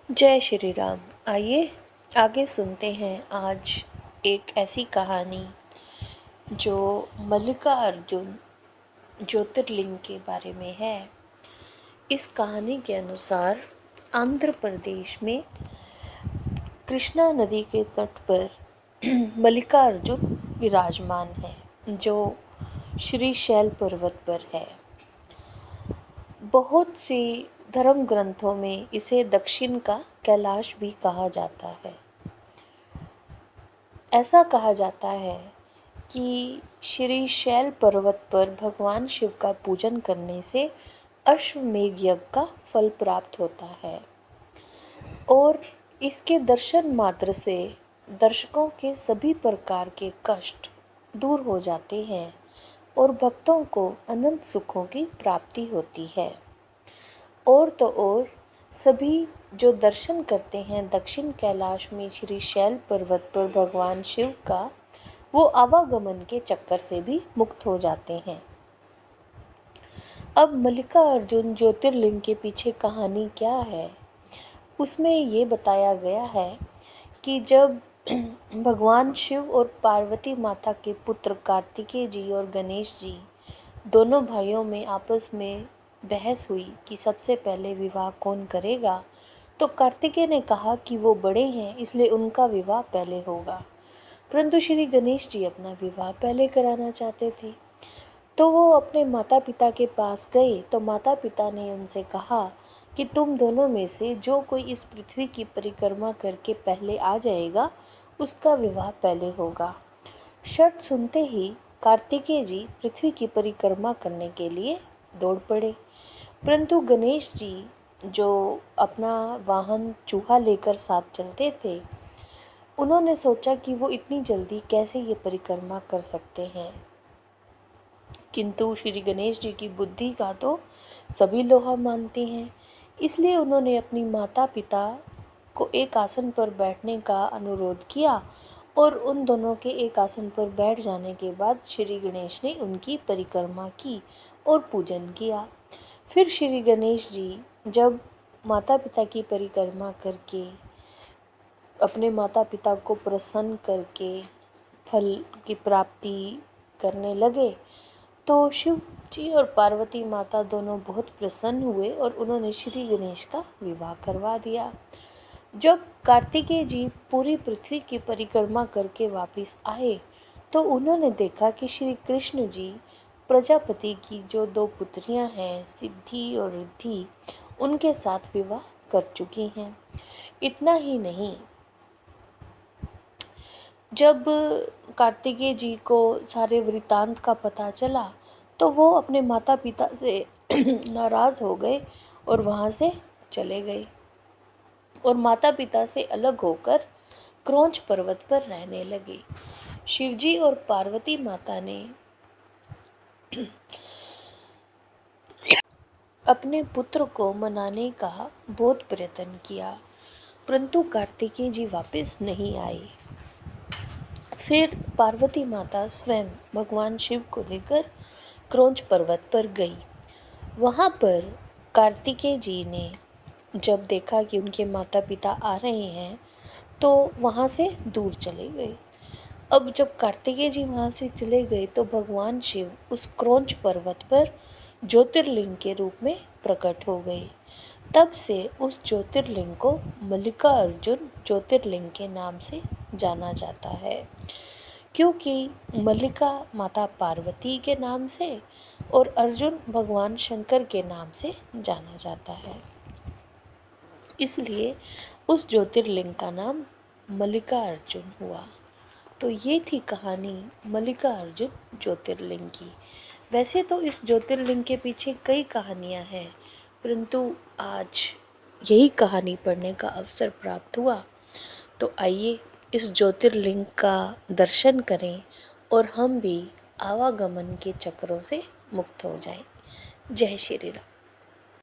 जय श्री राम। आइए आगे सुनते हैं आज एक ऐसी कहानी जो मल्लिकार्जुन ज्योतिर्लिंग के बारे में है। इस कहानी के अनुसार आंध्र प्रदेश में कृष्णा नदी के तट पर मल्लिकार्जुन विराजमान है, जो श्री शैल पर्वत पर है। बहुत सी धर्म ग्रंथों में इसे दक्षिण का कैलाश भी कहा जाता है। ऐसा कहा जाता है कि श्री शैल पर्वत पर भगवान शिव का पूजन करने से अश्वमेध यज्ञ का फल प्राप्त होता है और इसके दर्शन मात्र से दर्शकों के सभी प्रकार के कष्ट दूर हो जाते हैं और भक्तों को अनंत सुखों की प्राप्ति होती है। और तो और सभी जो दर्शन करते हैं दक्षिण कैलाश में श्री शैल पर्वत पर भगवान शिव का, वो आवागमन के चक्कर से भी मुक्त हो जाते हैं। अब मल्लिकार्जुन ज्योतिर्लिंग के पीछे कहानी क्या है, उसमें ये बताया गया है कि जब भगवान शिव और पार्वती माता के पुत्र कार्तिकेय जी और गणेश जी दोनों भाइयों में आपस में बहस हुई कि सबसे पहले विवाह कौन करेगा, तो कार्तिकेय ने कहा कि वो बड़े हैं इसलिए उनका विवाह पहले होगा, परंतु श्री गणेश जी अपना विवाह पहले कराना चाहते थे। तो वो अपने माता पिता के पास गए तो माता पिता ने उनसे कहा कि तुम दोनों में से जो कोई इस पृथ्वी की परिक्रमा करके पहले आ जाएगा उसका विवाह पहले होगा। शर्त सुनते ही कार्तिकेय जी पृथ्वी की परिक्रमा करने के लिए दौड़ पड़े, परंतु गणेश जी जो अपना वाहन चूहा लेकर साथ चलते थे, उन्होंने सोचा कि वो इतनी जल्दी कैसे ये परिक्रमा कर सकते हैं। किंतु श्री गणेश जी की बुद्धि का तो सभी लोहा मानते हैं, इसलिए उन्होंने अपनी माता पिता को एक आसन पर बैठने का अनुरोध किया और उन दोनों के एक आसन पर बैठ जाने के बाद श्री गणेश ने उनकी परिक्रमा की और पूजन किया। फिर श्री गणेश जी जब माता पिता की परिक्रमा करके अपने माता पिता को प्रसन्न करके फल की प्राप्ति करने लगे, तो शिव जी और पार्वती माता दोनों बहुत प्रसन्न हुए और उन्होंने श्री गणेश का विवाह करवा दिया। जब कार्तिकेय जी पूरी पृथ्वी की परिक्रमा करके वापस आए तो उन्होंने देखा कि श्री कृष्ण जी प्रजापति की जो दो पुत्रियां हैं सिद्धि और रिद्धि, उनके साथ विवाह कर चुकी हैं। इतना ही नहीं, जब कार्तिकेय जी को सारे वृतांत का पता चला तो वो अपने माता पिता से नाराज हो गए और वहां से चले गए और माता पिता से अलग होकर क्रौंच पर्वत पर रहने लगे। शिवजी और पार्वती माता ने अपने पुत्र को मनाने का बहुत प्रयत्न किया, परंतु कार्तिकेय जी वापस नहीं आए। फिर पार्वती माता स्वयं भगवान शिव को लेकर क्रौंच पर्वत पर गई। वहां पर कार्तिकेय जी ने जब देखा कि उनके माता पिता आ रहे हैं तो वहां से दूर चले गए। अब जब कार्तिकेय जी वहां से चले गए तो भगवान शिव उस क्रौंच पर्वत पर ज्योतिर्लिंग के रूप में प्रकट हो गए। तब से उस ज्योतिर्लिंग को मल्लिकार्जुन ज्योतिर्लिंग के नाम से जाना जाता है, क्योंकि मल्लिका माता पार्वती के नाम से और अर्जुन भगवान शंकर के नाम से जाना जाता है, इसलिए उस ज्योतिर्लिंग का नाम मल्लिकार्जुन हुआ। तो ये थी कहानी मल्लिकार्जुन ज्योतिर्लिंग की। वैसे तो इस ज्योतिर्लिंग के पीछे कई कहानियां हैं, परंतु आज यही कहानी पढ़ने का अवसर प्राप्त हुआ, तो आइए इस ज्योतिर्लिंग का दर्शन करें और हम भी आवागमन के चक्रों से मुक्त हो जाएं। जय श्री राम।